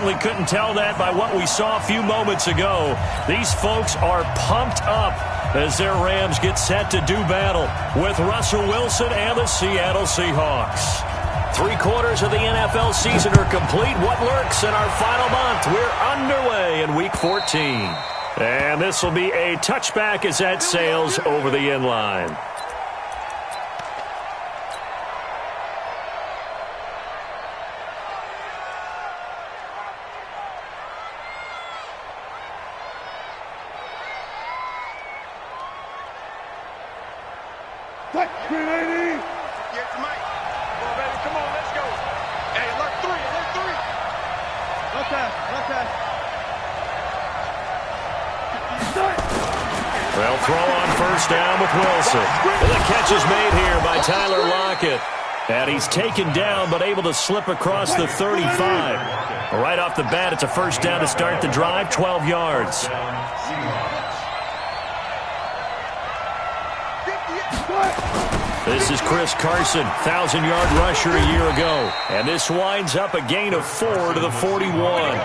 certainly couldn't tell that by what we saw a few moments ago. These folks are pumped up as their Rams get set to do battle with Russell Wilson and the Seattle Seahawks. 3/4 of the NFL season are complete. What lurks in our final month? We're underway in Week 14. And this will be a touchback as that sails over the end line. Well, throw on first down with Wilson. And the catch is made here by Tyler Lockett. And he's taken down but able to slip across the 35. Right off the bat, it's a first down to start the drive, 12 yards. This is Chris Carson, 1,000-yard rusher a year ago. And this winds up a gain of 4 to the 41.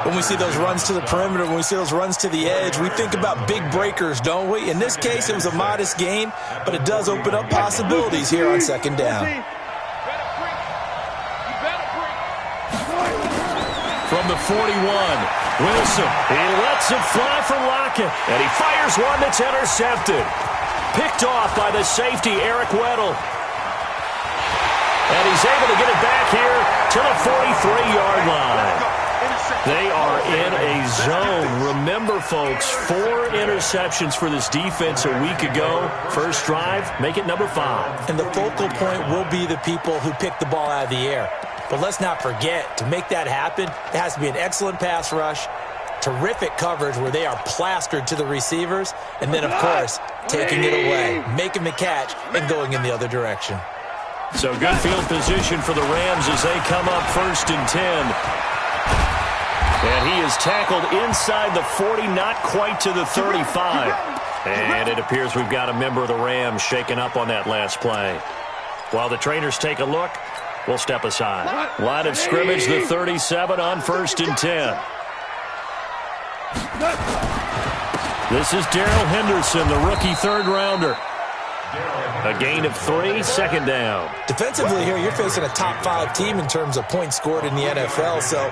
When we see those runs to the perimeter, when we see those runs to the edge, we think about big breakers, don't we? In this case, it was a modest gain, but it does open up possibilities here on second down. From the 41, Wilson, he lets it fly from Lockett, and he fires one that's intercepted. Picked off by the safety, Eric Weddle. And he's able to get it back here to the 43-yard line. They are in a zone. Remember, folks, 4 interceptions for this defense a week ago. First drive, make it number 5. And the focal point will be the people who pick the ball out of the air. But let's not forget, to make that happen, it has to be an excellent pass rush, terrific coverage where they are plastered to the receivers, and then, of course, taking it away, making the catch, and going in the other direction. So good field position for the Rams as they come up 1st and 10. And he is tackled inside the 40, not quite to the 35. And it appears we've got a member of the Rams shaken up on that last play. While the trainers take a look, we'll step aside. Line of scrimmage, the 37 on 1st and 10. This is Darrell Henderson, the rookie 3rd-rounder. A gain of 3, second down. Defensively here, you're facing a top-5 team in terms of points scored in the NFL. So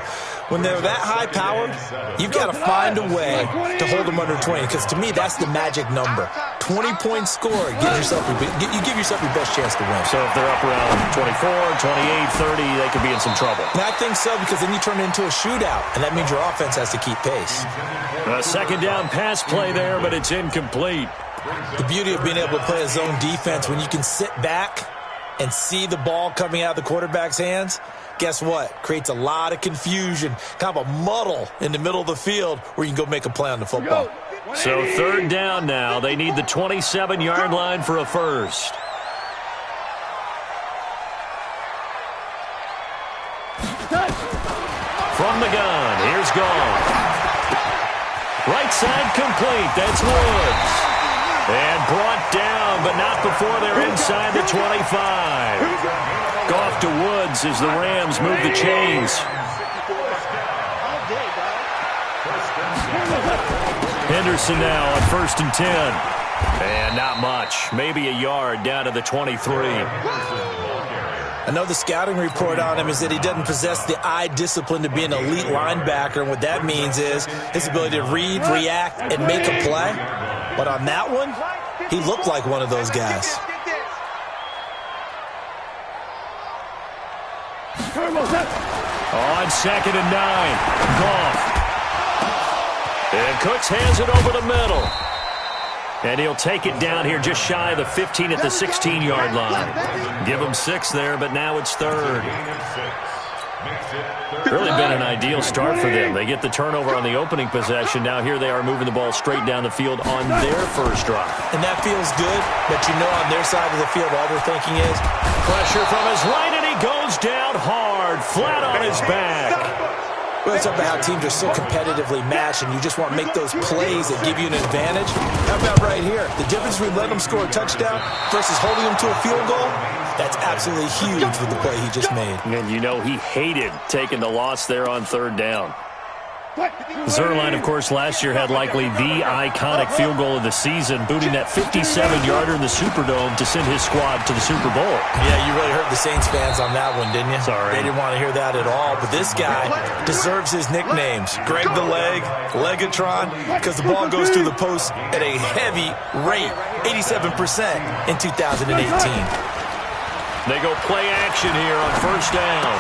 when they're that high-powered, you've got to find a way to hold them under 20. Because to me, that's the magic number. 20 points scored. You give yourself your best chance to win. So if they're up around 24, 28, 30, they could be in some trouble. And I think so, because then you turn it into a shootout. And that means your offense has to keep pace. A second down pass play there, but it's incomplete. The beauty of being able to play a zone defense, when you can sit back and see the ball coming out of the quarterback's hands, guess what? Creates a lot of confusion, kind of a muddle in the middle of the field where you can go make a play on the football. So 3rd down now. They need the 27-yard line for a first. From the gun, here's Goff. Right side complete. That's Woods. And brought down, but not before they're inside the 25. Goff to Woods as the Rams move the chains. Henderson now on 1st and 10. And not much. Maybe a yard down to the 23. I know the scouting report on him is that he doesn't possess the eye discipline to be an elite linebacker. And what that means is his ability to read, react, and make a play. But on that one, he looked like one of those guys. On 2nd and 9, Goff. And Cooks hands it over the middle. And he'll take it down here just shy of the 15 at the 16-yard line. Give him 6 there, but now it's 3rd. Really been an ideal start for them. They get the turnover on the opening possession. Now here they are moving the ball straight down the field on their first drive. And that feels good, but you know on their side of the field all they're thinking is pressure from his right, and he goes down hard, flat on his back. Well, it's about how teams are so competitively matched, and you just want to make those plays that give you an advantage. How about right here? The difference between letting them score a touchdown versus holding them to a field goal, That's absolutely huge with the play he just made. And you know he hated taking the loss there on third down. Zuerlein, of course, last year had likely the iconic field goal of the season, booting that 57-yarder in the Superdome to send his squad to the Super Bowl. Yeah, you really hurt the Saints fans on that one, didn't you? Sorry. They didn't want to hear that at all. But this guy deserves his nicknames. Greg the Leg, Legatron, because the ball goes through the post at a heavy rate, 87% in 2018. They go play action here on first down.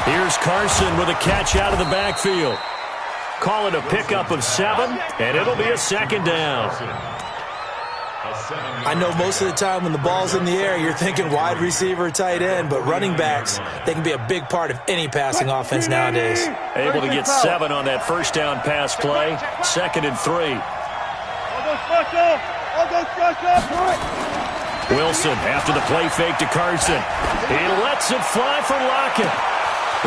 Here's Carson with a catch out of the backfield. Call it a pickup of 7, and it'll be a second down. I know most of the time when the ball's in the air, you're thinking wide receiver, tight end, but running backs, they can be a big part of any passing offense nowadays. Able to get 7 on that first down pass play. 2nd and 3. Wilson after the play fake to Carson. He lets it fly for Lockett.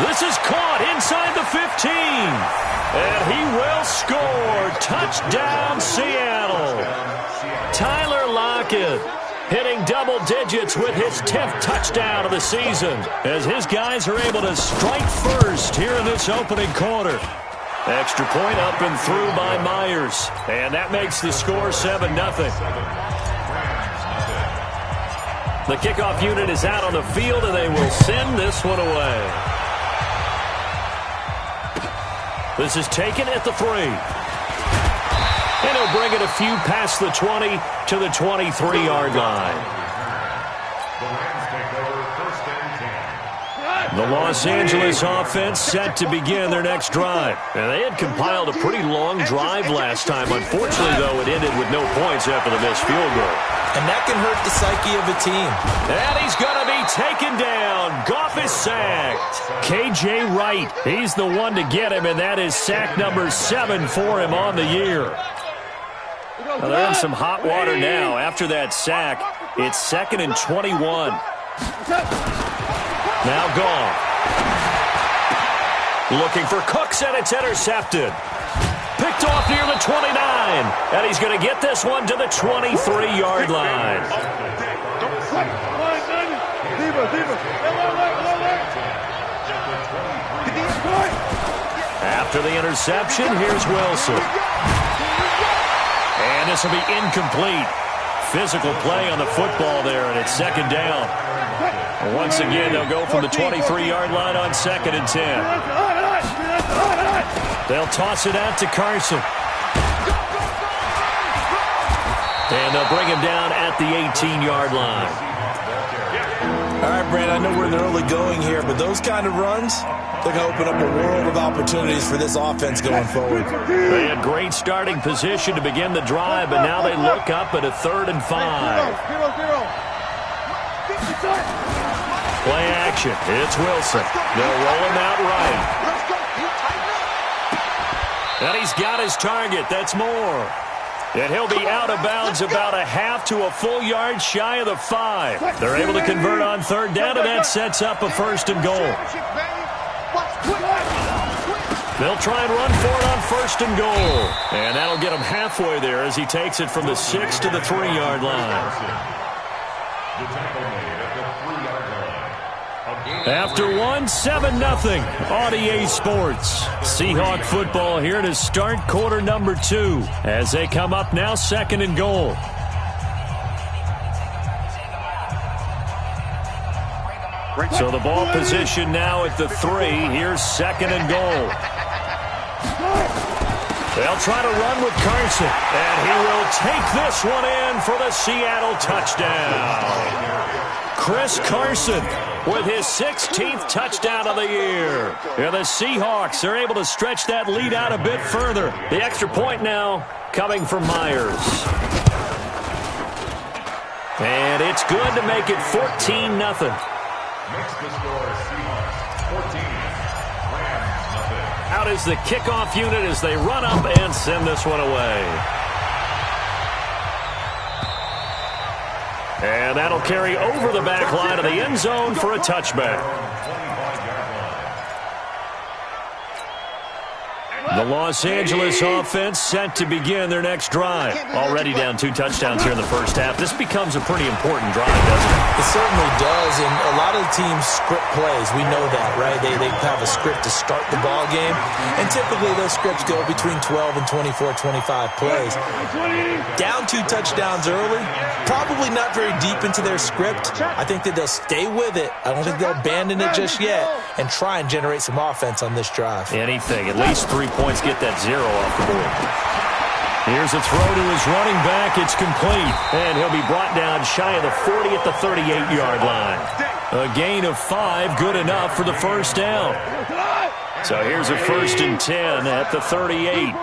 This is caught inside the 15. And he will score. Touchdown, Seattle. Tyler Lockett hitting double digits with his 10th touchdown of the season as his guys are able to strike first here in this opening quarter. Extra point up and through by Myers. And that makes the score 7-0. The kickoff unit is out on the field, and they will send this one away. This is taken at the 3. And he'll bring it a few past the 20 to the 23-yard line. The Los Angeles offense set to begin their next drive. And they had compiled a pretty long drive last time. Unfortunately, though, it ended with no points after the missed field goal. And that can hurt the psyche of a team. And he's going to be taken down. Goff is sacked. K.J. Wright, he's the one to get him, and that is sack number 7 for him on the year. Now they're in some hot water now. After that sack, it's 2nd and 21. Now Goff. Looking for Cooks, and it's intercepted. Picked off near the 29, and he's going to get this one to the 23-yard line. After the interception, here's Wilson. And this will be incomplete. Physical play on the football there, and it's 2nd down. Once again, they'll go from the 23-yard line on 2nd and 10. They'll toss it out to Carson. And they'll bring him down at the 18-yard line. All right, Brand, I know we're in the early going here, but those kind of runs, they're going to open up a world of opportunities for this offense going forward. They had great starting position to begin the drive, but now they look up at a 3rd and 5. Play action. It's Wilson. They'll roll him out right. And he's got his target. That's Moore. And he'll be out of bounds about a half to a full yard shy of the 5. They're able to convert on 3rd down, and that sets up a 1st and goal. They'll try and run for it on 1st and goal. And that'll get him halfway there as he takes it from the 6 to the 3-yard line. After 1, 7-0 on EA Sports. Seahawk football here to start quarter number 2 as they come up now 2nd and goal. So the ball position now at the 3. Here's 2nd and goal. They'll try to run with Carson, and he will take this one in for the Seattle touchdown. Chris Carson with his 16th touchdown of the year. And the Seahawks are able to stretch that lead out a bit further. The extra point now coming from Myers. And it's good to make it 14-0. Makes the score Seahawks 14, Rams nothing. Out is the kickoff unit as they run up and send this one away. And that'll carry over the back line of the end zone for a touchback. The Los Angeles offense set to begin their next drive. Already down 2 touchdowns here in the first half. This becomes a pretty important drive, doesn't it? It certainly does, and a lot of the teams script plays. We know that, right? They have a script to start the ball game, and typically those scripts go between 12 and 24, 25 plays. Down 2 touchdowns early, probably not very deep into their script. I think that they'll stay with it. I don't think they'll abandon it just yet and try and generate some offense on this drive. Anything. At least 3 points, get that 0 off the board. Here's a throw to his running back. It's complete. And he'll be brought down shy of the 40 at the 38-yard line. A gain of 5, good enough for the first down. So here's a 1st and 10 at the 38.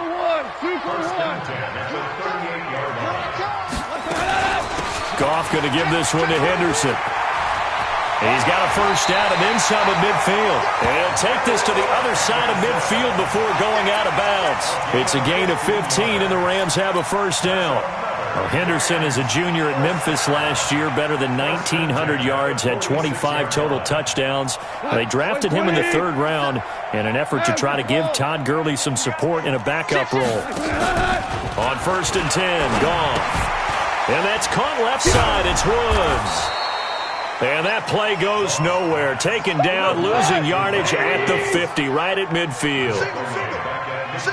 Goff going to give this one to Henderson. He's got a first down and then some at midfield. And he'll take this to the other side of midfield before going out of bounds. It's a gain of 15, and the Rams have a first down. Well, Henderson is a junior at Memphis last year, better than 1,900 yards, had 25 total touchdowns. They drafted him in the 3rd round in an effort to try to give Todd Gurley some support in a backup role. On 1st and 10, Goff. And that's caught left side. It's Woods. And that play goes nowhere. Taken down, losing yardage at the 50, right at midfield.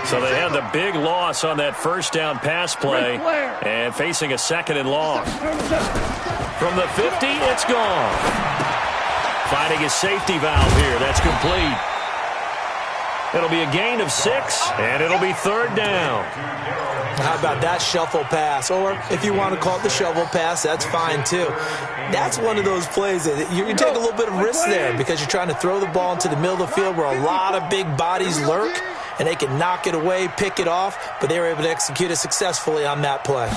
So they had the big loss on that first down pass play and facing a 2nd and long. From the 50, it's gone. Finding a safety valve here. That's complete. It'll be a gain of 6, and it'll be 3rd down. How about that shuffle pass? Or if you want to call it the shovel pass, that's fine too. That's one of those plays that you take a little bit of risk there because you're trying to throw the ball into the middle of the field where a lot of big bodies lurk, and they can knock it away, pick it off, but they were able to execute it successfully on that play.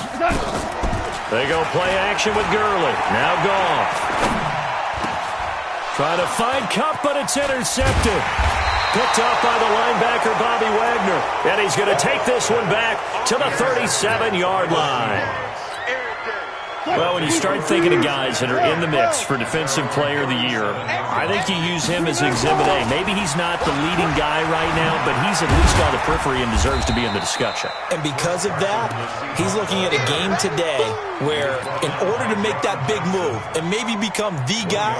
They go play action with Gurley. Now Goff. Trying to find Kupp, but it's intercepted. Picked up by the linebacker, Bobby Wagner. And he's going to take this one back to the 37-yard line. Well, when you start thinking of guys that are in the mix for Defensive Player of the Year, I think you use him as Exhibit A. Maybe he's not the leading guy right now, but he's at least on the periphery and deserves to be in the discussion. And because of that, he's looking at a game today where in order to make that big move and maybe become the guy,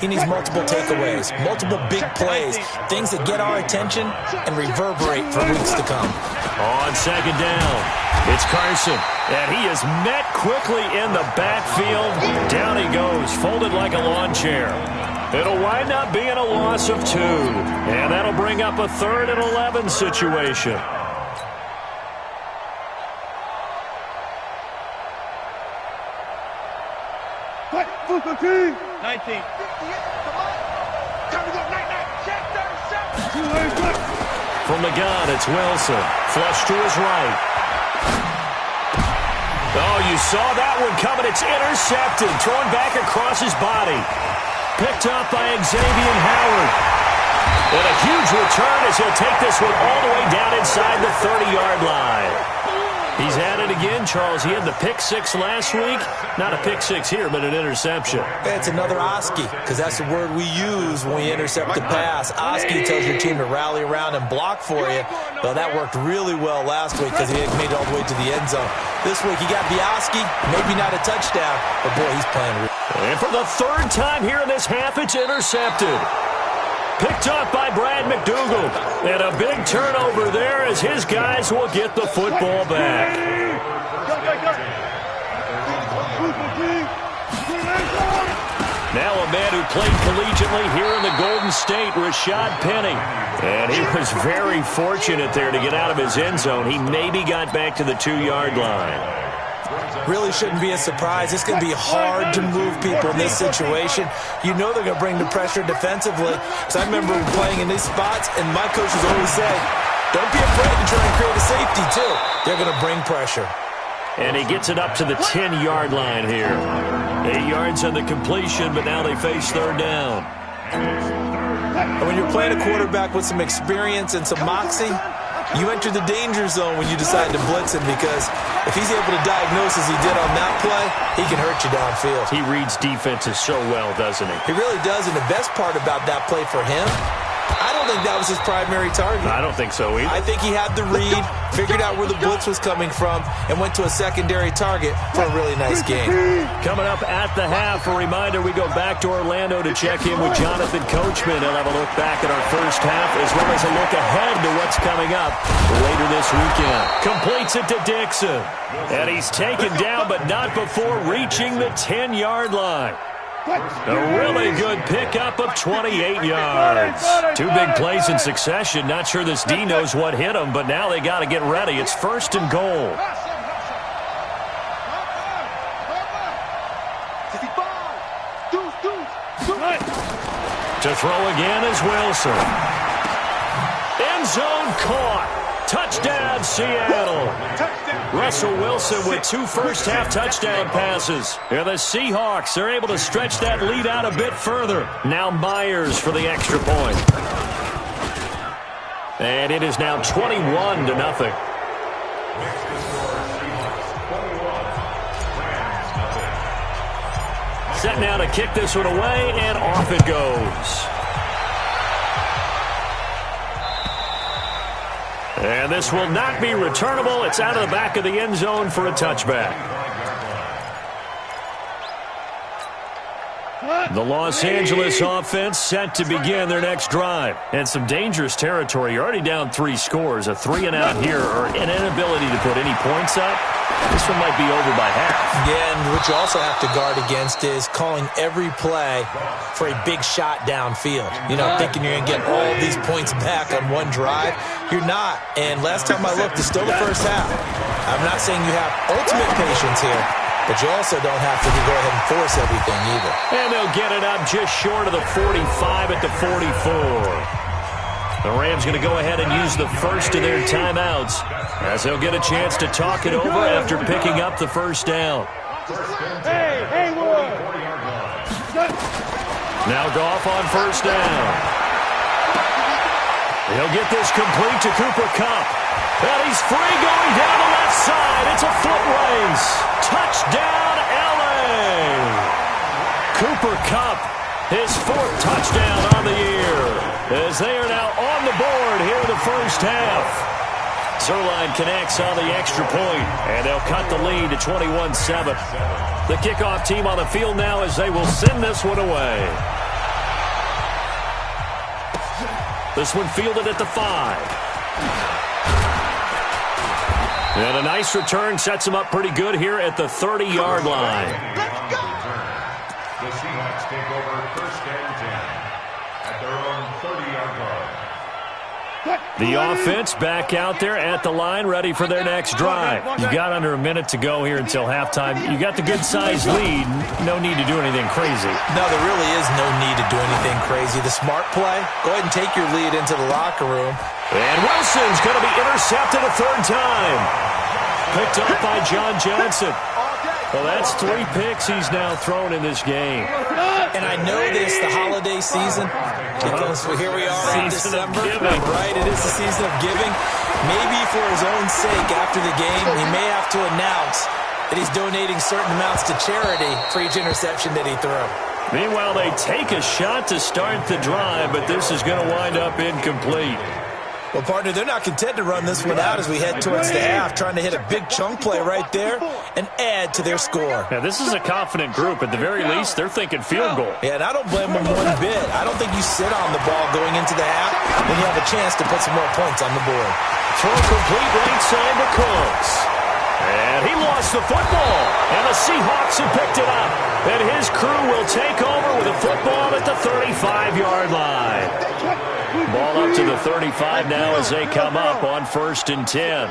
he needs multiple takeaways, multiple big plays, things that get our attention and reverberate for weeks to come. On 2nd down, it's Carson, and he is met quickly in the backfield. Down he goes, folded like a lawn chair. It'll wind up being a loss of 2, and that'll bring up a 3rd and 11 situation. What? 19. From the gun, it's Wilson. Flush to his right. Oh, you saw that one coming. It's intercepted. Thrown back across his body. Picked up by Xavier Howard. And a huge return as he'll take this one all the way down inside the 30-yard line. He's at it again, Charles. He had the pick 6 last week. Not a pick 6 here, but an interception. It's another Oski, because that's the word we use when we intercept the pass. Oski tells your team to rally around and block for you. Well, that worked really well last week because he made it all the way to the end zone. This week, he got Oski, maybe not a touchdown, but boy, he's playing really well. And for the 3rd time here in this half, it's intercepted. Picked up by Brad McDougal. And a big turnover there as his guys will get the football back. Now a man who played collegiately here in the Golden State, Rashad Penny. And he was very fortunate there to get out of his end zone. He maybe got back to the 2-yard line. Really shouldn't be a surprise. It's going to be hard to move people in this situation. You know they're going to bring the pressure defensively. Because I remember playing in these spots, and my coaches always say, don't be afraid to try and create a safety, too. They're going to bring pressure. And he gets it up to the 10-yard line here. 8 yards on the completion, but now they face 3rd down. And when you're playing a quarterback with some experience and some moxie, you enter the danger zone when you decide to blitz him, because if he's able to diagnose as he did on that play, he can hurt you downfield. He reads defenses so well, doesn't he? He really does, and the best part about that play for him, I don't think that was his primary target. I don't think so either. I think he had the read, figured out where the blitz was coming from, and went to a secondary target for a really nice game. Coming up at the half, a reminder, we go back to Orlando to check in with Jonathan Coachman. He'll have a look back at our first half, as well as a look ahead to what's coming up later this weekend. Completes it to Dixon. And he's taken down, but not before reaching the 10-yard line. A really good pickup of 28 yards. Two big plays in succession. Not sure this D knows what hit him, but now they got to get ready. It's 1st and goal. To throw again is Wilson. End zone caught. Touchdown, Seattle. Russell Wilson with 2 first-half touchdown passes. And the Seahawks are able to stretch that lead out a bit further. Now Myers for the extra point. And it is now 21-0. Set now to kick this one away, and off it goes. And this will not be returnable. It's out of the back of the end zone for a touchback. The Los Angeles offense set to begin their next drive. And some dangerous territory. You're already down 3 scores. A 3-and-out here, or an inability to put any points up. This one might be over by half. Yeah, and what you also have to guard against is calling every play for a big shot downfield. You know, thinking you're going to get all these points back on one drive. You're not. And last time I looked, it's still the first half. I'm not saying you have ultimate patience here, but you also don't have to go ahead and force everything either. And they'll get it up just short of the 45 at the 44. The Rams going to go ahead and use the first of their timeouts as they'll get a chance to talk it over after picking up the first down. Now Goff on first down. He'll get this complete to Cooper Kupp. And he's free going down the left side. It's a foot race. Touchdown, L.A. Cooper Kupp, his 4th touchdown on the year, as they are now on the board here in the first half. Zerline connects on the extra point, and they'll cut the lead to 21-7. The kickoff team on the field now as they will send this one away. This one fielded at the 5. And a nice return sets them up pretty good here at the 30-yard line. Let's go! The Seahawks take over 1st and 10 at their own 30-yard line. The offense back out there at the line, ready for their next drive. You've got under a minute to go here until halftime. You got the good-sized lead. No need to do anything crazy. No, there really is no need to do anything crazy. The smart play, go ahead and take your lead into the locker room. And Wilson's going to be intercepted a 3rd time. Picked up by John Johnson. Well, that's 3 picks he's now thrown in this game. And I know this, the holiday season, because here we are in December. Right, it is the season of giving. Maybe for his own sake, after the game, he may have to announce that he's donating certain amounts to charity for each interception that he threw. Meanwhile, they take a shot to start the drive, but this is going to wind up incomplete. Well, partner, they're not content to run this one out as we head towards the half, trying to hit a big chunk play right there and add to their score. Yeah, this is a confident group. At the very least, they're thinking field goal. Yeah, and I don't blame them one bit. I don't think you sit on the ball going into the half when you have a chance to put some more points on the board. Throw complete right side to Cooks. And he lost the football. And the Seahawks have picked it up. And his crew will take over with a football at the 35-yard line. Ball up to the 35 now as they come up on 1st and 10.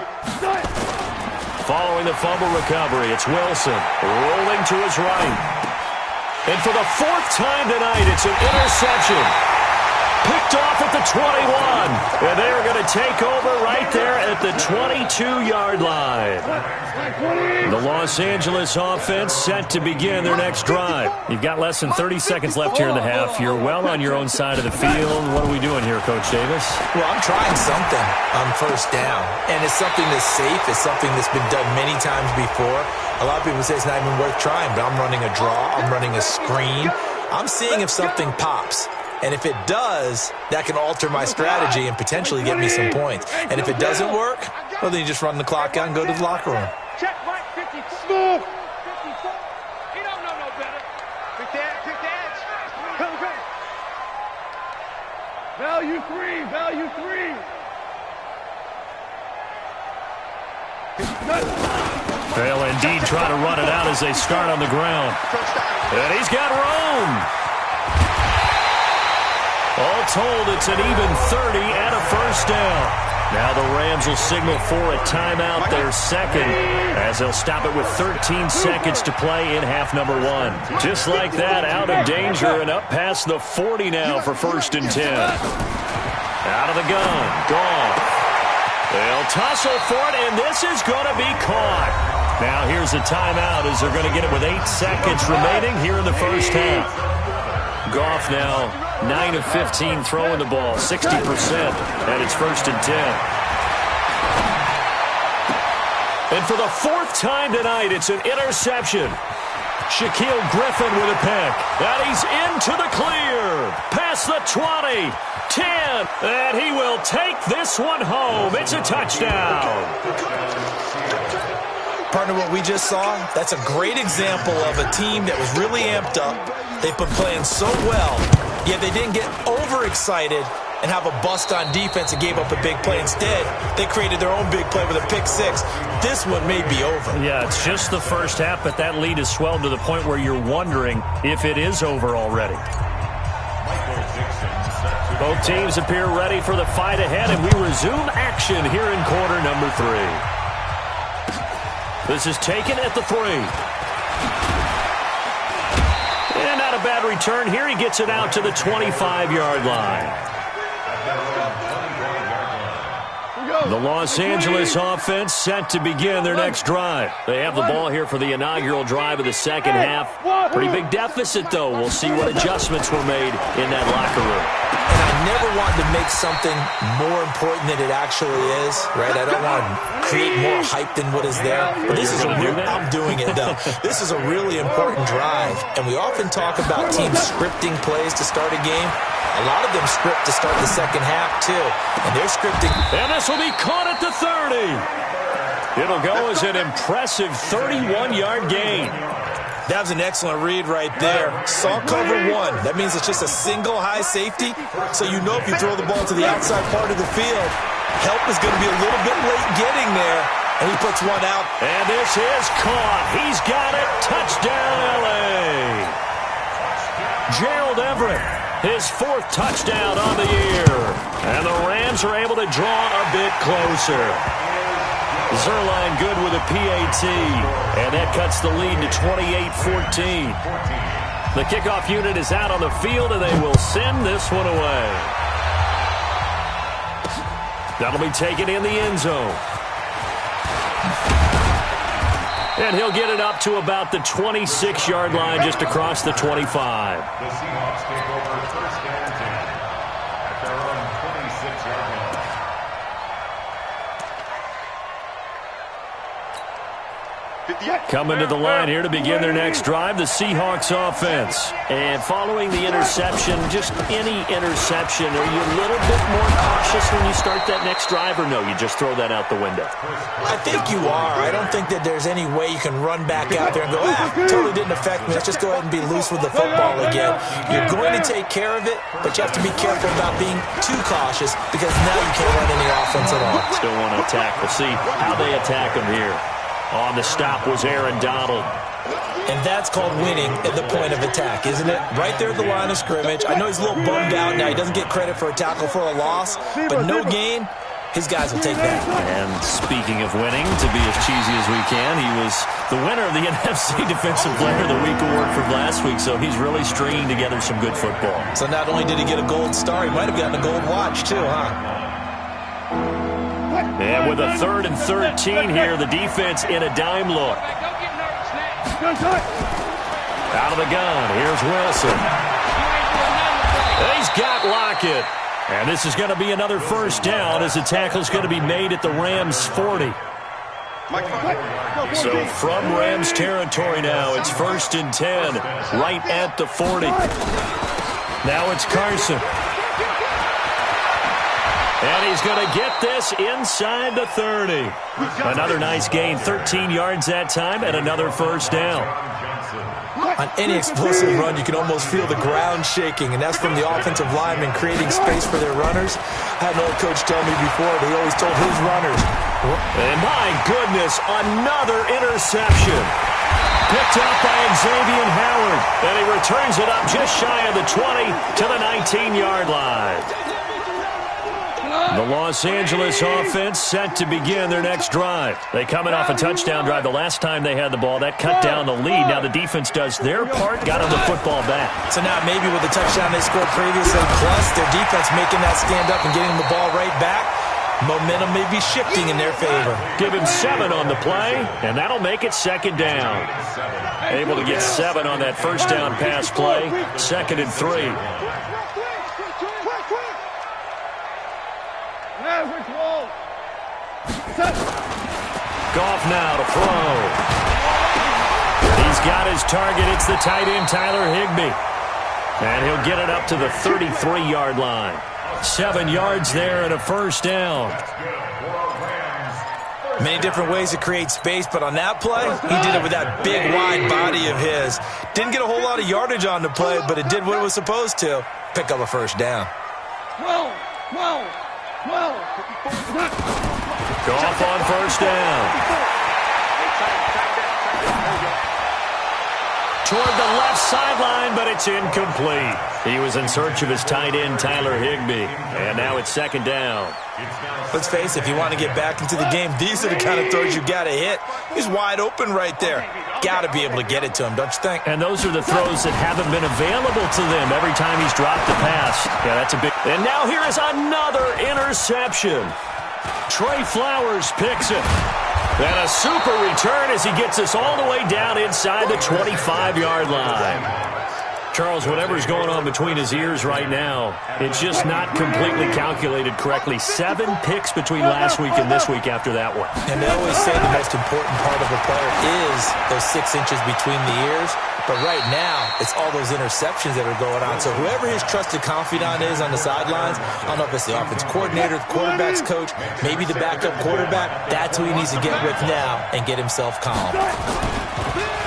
Following the fumble recovery, it's Wilson rolling to his right. And for the 4th time tonight, it's an interception. Picked off at the 21. And they are going to take over right there at the 22-yard line. The Los Angeles offense set to begin their next drive. You've got less than 30 seconds left here in the half. You're well on your own side of the field. What are we doing here, Coach Davis? Well, I'm trying something on 1st down. And it's something that's safe. It's something that's been done many times before. A lot of people say it's not even worth trying, but I'm running a draw. I'm running a screen. I'm seeing if something pops. And if it does, that can alter my strategy and potentially get me some points. And if it doesn't work, well, then you just run the clock out and go to the locker room. Check Mike 54. 54. He don't know no better. Pick that. Come. Value 3. They'll indeed try to run it out as they start on the ground. And he's got room. All told, it's an even 30 and a first down. Now the Rams will signal for a timeout, their second, as they'll stop it with 13 seconds to play in half number 1. Just like that, out of danger and up past the 40 now for 1st and 10. Out of the gun, gone. They'll tussle for it, and this is going to be caught. Now here's a timeout as they're going to get it with 8 seconds remaining here in the first half. Goff now 9 of 15 throwing the ball, 60%, and it's 1st and 10. And for the 4th time tonight, it's an interception. Shaquille Griffin with a pick. And he's into the clear. Past the 20, 10, and he will take this one home. It's a touchdown. Partner, what we just saw, that's a great example of a team that was really amped up. They've been playing so well, yet they didn't get overexcited and have a bust on defense and gave up a big play. Instead, they created their own big play with a pick 6. This one may be over. Yeah, it's just the first half, but that lead has swelled to the point where you're wondering if it is over already. Both teams appear ready for the fight ahead, and we resume action here in quarter number 3. This is taken at the 3. And not a bad return here. He gets it out to the 25-yard line. The Los Angeles offense set to begin their next drive. They have the ball here for the inaugural drive of the second half. Pretty big deficit, though. We'll see what adjustments were made in that locker room. And I never wanted to make something more important than it actually is, right? I don't want to create more hype than what is there. But this is I'm doing it, though. This is a really important drive. And we often talk about teams scripting plays to start a game. A lot of them script to start the second half, too. And they're scripting. And this will be caught at the 30. It'll go as an impressive 31-yard gain. That was an excellent read right there. Saw cover 1. That means it's just a single high safety. So you know if you throw the ball to the outside part of the field, help is going to be a little bit late getting there. And he puts one out. And this is caught. He's got it. Touchdown, L.A. Gerald Everett, his 4th touchdown on the year. And the Rams are able to draw a bit closer. Zerline good with a PAT, and that cuts the lead to 28-14. The kickoff unit is out on the field, and they will send this one away. That'll be taken in the end zone. And he'll get it up to about the 26-yard line, just across the 25. The Seahawks take over 1st and 10 at their own 26-yard line. Coming to the line here to begin their next drive, the Seahawks offense. And following the interception, just any interception, are you a little bit more cautious when you start that next drive, or no, you just throw that out the window? I think you are. I don't think that there's any way you can run back out there and go, totally didn't affect me. Let's just go ahead and be loose with the football again. You're going to take care of it, but you have to be careful about being too cautious because now you can't run any offense at all. Still want to attack. We'll see how they attack him here. On the stop was Aaron Donald. And that's called winning at the point of attack, isn't it? Right there at the line of scrimmage. I know he's a little bummed out now. He doesn't get credit for a tackle for a loss, but no gain, his guys will take that. And speaking of winning, to be as cheesy as we can, he was the winner of the NFC Defensive Player of the Week award from last week, so he's really stringing together some good football. So not only did he get a gold star, he might have gotten a gold watch too, huh? And with a 3rd and 13 here, the defense in a dime look. Out of the gun, here's Wilson. He's got Lockett. And this is going to be another first down as the tackle's going to be made at the Rams' 40. So from Rams territory now, it's 1st and 10, right at the 40. Now it's Carson. And he's going to get this inside the 30. Another nice gain, 13 yards that time, and another first down. On any explosive run, you can almost feel the ground shaking, and that's from the offensive linemen creating space for their runners. I had an old coach tell me before, he always told his runners. And my goodness, another interception. Picked up by Xavier Howard, and he returns it up just shy of the 20 to the 19-yard line. The Los Angeles offense set to begin their next drive. They coming off a touchdown drive the last time they had the ball. That cut down the lead. Now the defense does their part, got them the football back. So now maybe with the touchdown they scored previously, plus their defense making that stand up and getting the ball right back, momentum may be shifting in their favor. Give him 7 on the play, and that'll make it second down. Able to get 7 on that first down pass play. 2nd and 3. Goff now to throw. He's got his target. It's the tight end, Tyler Higbee. And he'll get it up to the 33-yard line. 7 yards there and a first down. Many different ways to create space, but on that play, he did it with that big, wide body of his. Didn't get a whole lot of yardage on the play, but it did what it was supposed to. Pick up a first down. Goff on first down. Toward the left sideline, but it's incomplete. He was in search of his tight end, Tyler Higbee. And now it's second down. Let's face it, if you want to get back into the game, these are the kind of throws you got to hit. He's wide open right there. Got to be able to get it to him, don't you think? And those are the throws that haven't been available to them every time he's dropped a pass. Yeah, that's a big... And now here is another interception. Trey Flowers picks it. And a super return as he gets us all the way down inside the 25-yard line. Charles, whatever's going on between his ears right now, it's just not completely calculated correctly. 7 picks between last week and this week after that one. And they always say the most important part of a player is those 6 inches between the ears. But right now, it's all those interceptions that are going on. So whoever his trusted confidant is on the sidelines, I don't know if it's the offense coordinator, the quarterback's coach, maybe the backup quarterback, that's who he needs to get with now and get himself calm.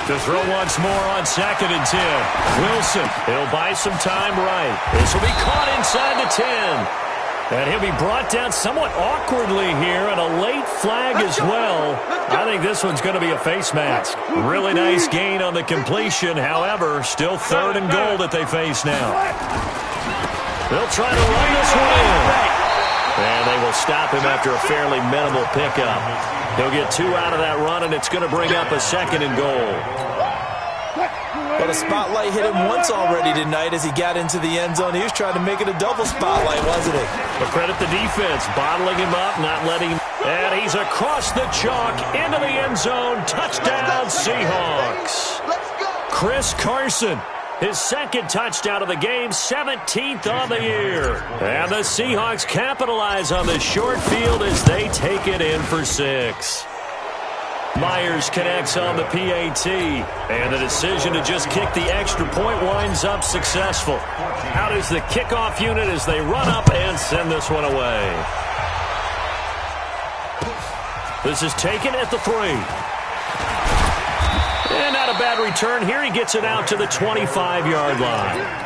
To throw once more on 2nd and 10. Wilson, he'll buy some time right. This will be caught inside the 10. And he'll be brought down somewhat awkwardly here, and a late flag as well. I think this one's going to be a face mask. Really nice gain on the completion. However, still 3rd and goal that they face now. They'll try to run this one in. And they will stop him after a fairly minimal pickup. He'll get 2 out of that run, and it's going to bring up a 2nd and goal. But a spotlight hit him once already tonight as he got into the end zone. He was trying to make it a double spotlight, wasn't he? But credit the defense, bottling him up, not letting him. And he's across the chalk into the end zone. Touchdown, Seahawks. Chris Carson, his 2nd touchdown of the game, 17th on the year. And the Seahawks capitalize on the short field as they take it in for 6. Myers connects on the PAT, and the decision to just kick the extra point winds up successful. Out is the kickoff unit as they run up and send this one away. This is taken at the 3. And not a bad return here. He gets it out to the 25-yard line.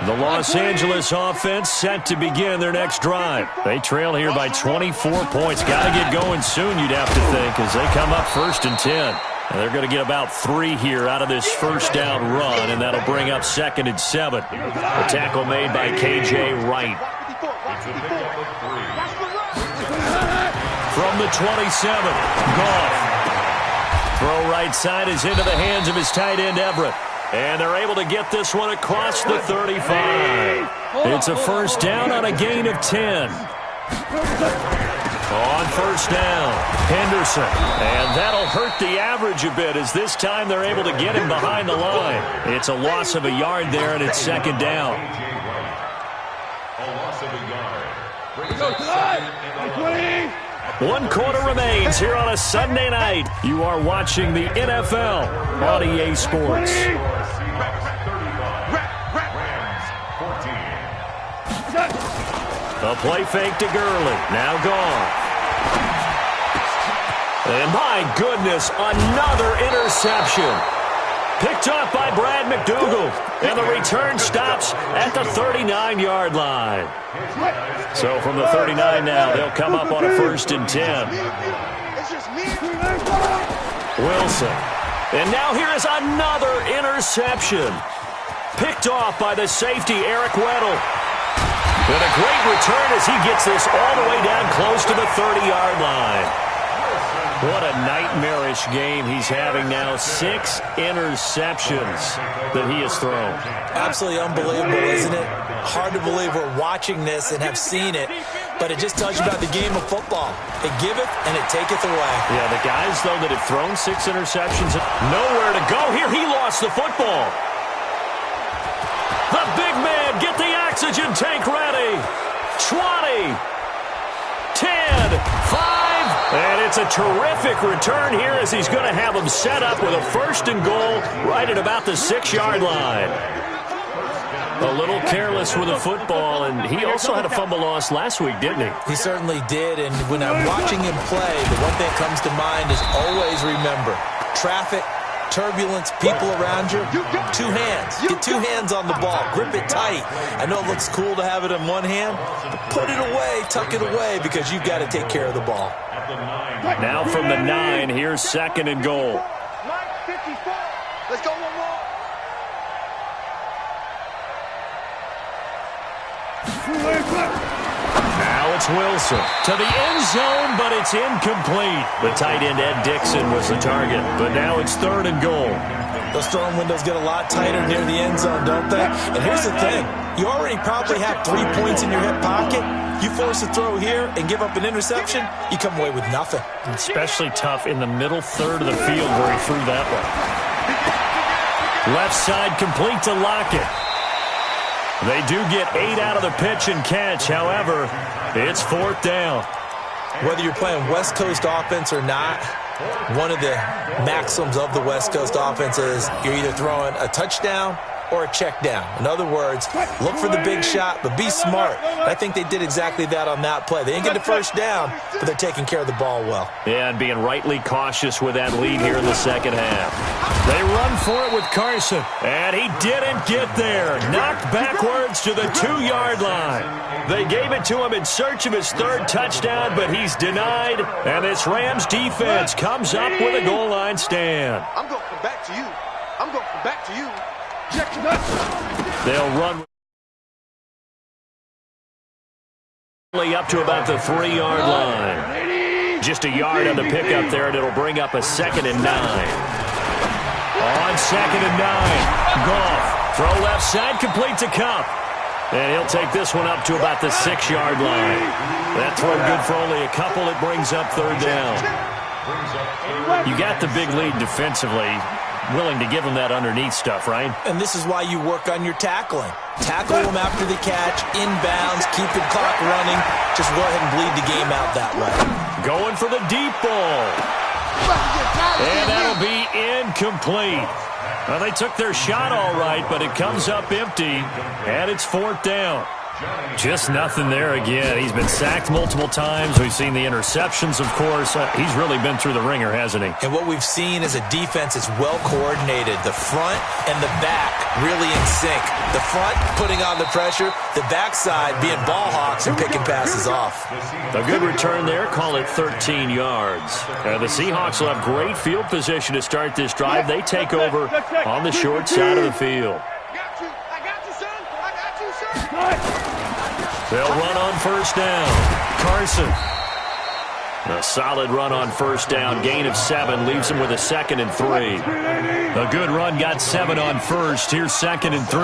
The Los Angeles offense set to begin their next drive. They trail here by 24 points. Got to get going soon, you'd have to think, as they come up 1st and 10. And they're going to get about 3 here out of this first down run, and that'll bring up 2nd and 7. The tackle made by K.J. Wright. From the 27, Goff. Throw right side is into the hands of his tight end, Everett. And they're able to get this one across the 35. It's a first down on a gain of 10. On first down, Henderson. And that'll hurt the average a bit as this time they're able to get him behind the line. It's a loss of a yard there, and it's 2nd down. A loss of a yard. 1 quarter remains here on a Sunday night. You are watching the NFL on EA Sports. A play fake to Gurley. Now gone. And my goodness, another interception. Picked off by Brad McDougal. And the return stops at the 39-yard line. So from the 39 now, they'll come up on a 1st and 10. Wilson. And now here is another interception. Picked off by the safety, Eric Weddle. And a great return as he gets this all the way down close to the 30-yard line. What a nightmarish game he's having now. 6 interceptions that he has thrown. Absolutely unbelievable, isn't it? Hard to believe we're watching this and have seen it, but it just tells you about the game of football. It giveth and it taketh away. Yeah, the guys, though, that have thrown 6 interceptions, nowhere to go. Here, he lost the football. The big man, get the oxygen tank ready. 20, 10, 5. And it's a terrific return here as he's going to have them set up with a 1st and goal right at about the 6-yard line. A little careless with the football, and he also had a fumble loss last week, didn't he? He certainly did, and when I'm watching him play, the one thing that comes to mind is always remember, traffic, turbulence, people around you, 2 hands. Get 2 hands on the ball. Grip it tight. I know it looks cool to have it in one hand, but put it away, tuck it away, because you've got to take care of the ball. Now from the 9, here's 2nd and goal. Let's go one more. Now it's Wilson to the end zone, but it's incomplete. The tight end, Ed Dixon, was the target, but now it's 3rd and goal. Those throwing windows get a lot tighter near the end zone, don't they? And here's the thing. You already probably have 3 points in your hip pocket. You force a throw here and give up an interception, you come away with nothing. Especially tough in the middle third of the field where he threw that one. Left side complete to Lockett. They do get 8 out of the pitch and catch. However, it's 4th down. Whether you're playing West Coast offense or not, one of the maxims of the West Coast offense is you're either throwing a touchdown or a check down. In other words, look for the big shot, but be smart. I think they did exactly that on that play. They didn't get the 1st down, but they're taking care of the ball well. Yeah, and being rightly cautious with that lead here in the 2nd half. They run for it with Carson, and he didn't get there. Knocked backwards to the 2-yard line. They gave it to him in search of his 3rd touchdown, but he's denied, and this Rams defense comes up with a goal line stand. I'm going to come back to you. I'm going to come back to you. They'll run up to about the 3-yard line. Just a yard on the pickup there, and it'll bring up a 2nd and 9. On 2nd and 9, Goff. Throw left side, complete to Kupp. And he'll take this one up to about the 6-yard line. That throw good for only a couple. It brings up 3rd down. You got the big lead defensively. Willing to give them that underneath stuff, right? And this is why you work on your tackling. Tackle them after the catch, inbounds, keep the clock running. Just go ahead and bleed the game out that way. Going for the deep ball. And that'll be incomplete. Well, they took their shot all right, but it comes up empty, and it's 4th down. Just nothing there again. He's been sacked multiple times. We've seen the interceptions, of course. He's really been through the ringer, hasn't he? And what we've seen is a defense that's well coordinated. The front and the back really in sync. The front putting on the pressure, the backside being ball hawks and picking passes off. A good return there. Call it 13 yards. The Seahawks will have great field position to start this drive. They take over on the short side of the field. They'll run on 1st down. Carson. A solid run on 1st down. Gain of 7 leaves him with a 2nd and 3. A good run got 7 on 1st. Here's 2nd and 3.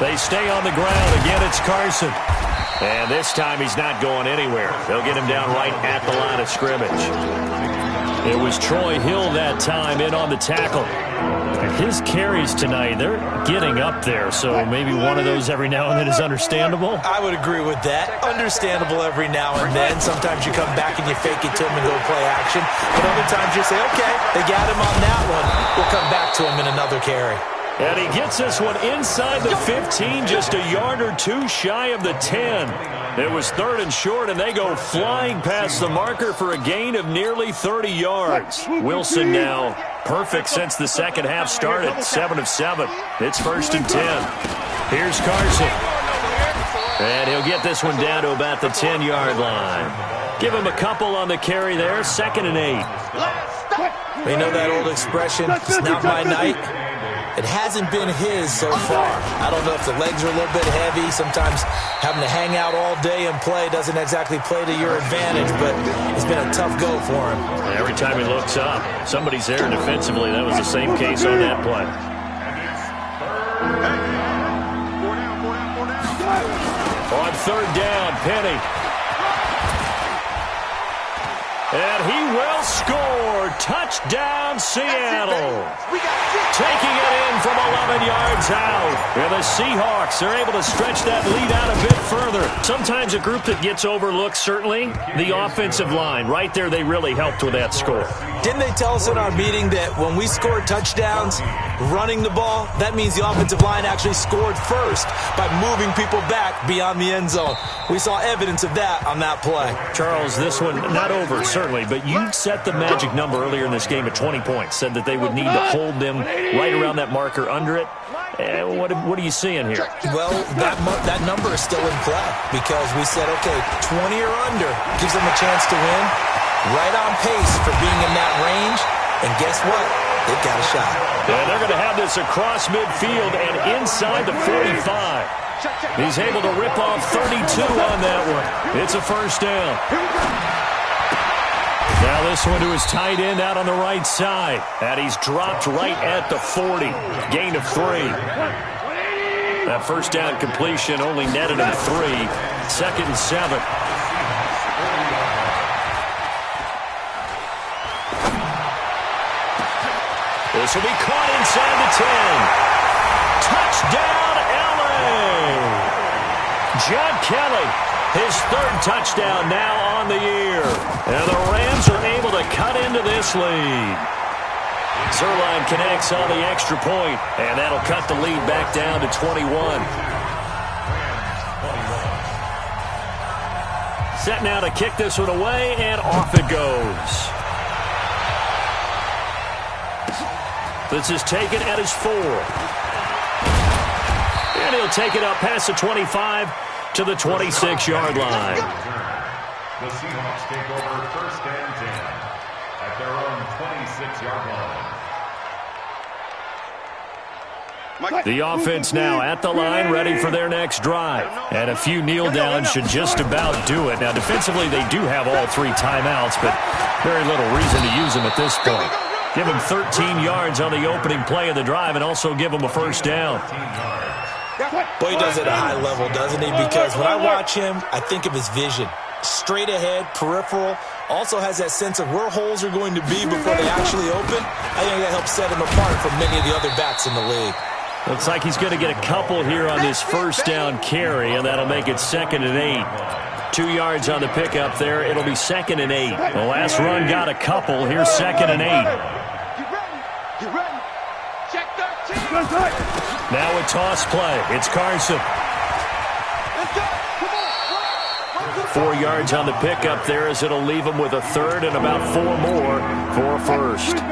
They stay on the ground. Again, it's Carson. And this time he's not going anywhere. They'll get him down right at the line of scrimmage. It was Troy Hill that time in on the tackle. And his carries tonight, they're getting up there, so maybe one of those every now and then is understandable. I would agree with that. Understandable every now and then. Sometimes you come back and you fake it to him and go play action. But other times you say, okay, they got him on that one. We'll come back to him in another carry. And he gets this one inside the 15, just a yard or two shy of the 10. It was 3rd and short, and they go flying past the marker for a gain of nearly 30 yards. Wilson now perfect since the second half started, 7 of 7. It's 1st and 10. Here's Carson. And he'll get this one down to about the 10-yard line. Give him a couple on the carry there, 2nd and 8. You know that old expression, it's not my night? It hasn't been his so far. I don't know if the legs are a little bit heavy. Sometimes having to hang out all day and play doesn't exactly play to your advantage, but it's been a tough go for him. Every time he looks up, somebody's there defensively. That was the same case on that play. On 3rd down, Penny. And he will score. Touchdown, Seattle. Taking it in from 11 yards out. And the Seahawks are able to stretch that lead out a bit further. Sometimes a group that gets overlooked, certainly, the offensive line. Right there, they really helped with that score. Didn't they tell us in our meeting that when we score touchdowns running the ball, that means the offensive line actually scored first by moving people back beyond the end zone? We saw evidence of that on that play. Charles, this one not over, certainly, but you set the magic number earlier in this game at 20 points. Said that they would need to hold them right around that marker under it. What are you seeing here? Well, that number is still in play because we said, okay, 20 or under gives them a chance to win. Right on pace for being in that range. And guess what? They've got a shot. Yeah, they're going to have this across midfield and inside the 45. He's able to rip off 32 on that one. It's a 1st down. Now this one to his tight end out on the right side. And he's dropped right at the 40. Gain of 3. That 1st down completion only netted him 3. 2nd and 7. This will be caught inside the 10. Touchdown, L.A. John Kelly, his 3rd touchdown now on the year. And the Rams are able to cut into this lead. Zerline connects on the extra point, and that'll cut the lead back down to 21. Set now to kick this one away, and off it goes. This is taken at his 4. And he'll take it up past the 25 to the 26-yard line. The Seahawks take over 1st and 10 at their own 26-yard line. The offense now at the line, ready for their next drive. And a few kneel downs should just about do it. Now, defensively, they do have all 3 timeouts, but very little reason to use them at this point. Give him 13 yards on the opening play of the drive and also give him a 1st down. Boy, he does it at a high level, doesn't he? Because when I watch him, I think of his vision. Straight ahead, peripheral. Also has that sense of where holes are going to be before they actually open. I think that helps set him apart from many of the other backs in the league. Looks like he's going to get a couple here on this 1st down carry, and that'll make it 2nd and 8. 2 yards on the pickup there. It'll be 2nd and 8. The last run got a couple. Here's 2nd and 8. Now a toss play. It's Carson. 4 yards on the pickup there as it'll leave him with a 3rd and about 4 more for a 1st.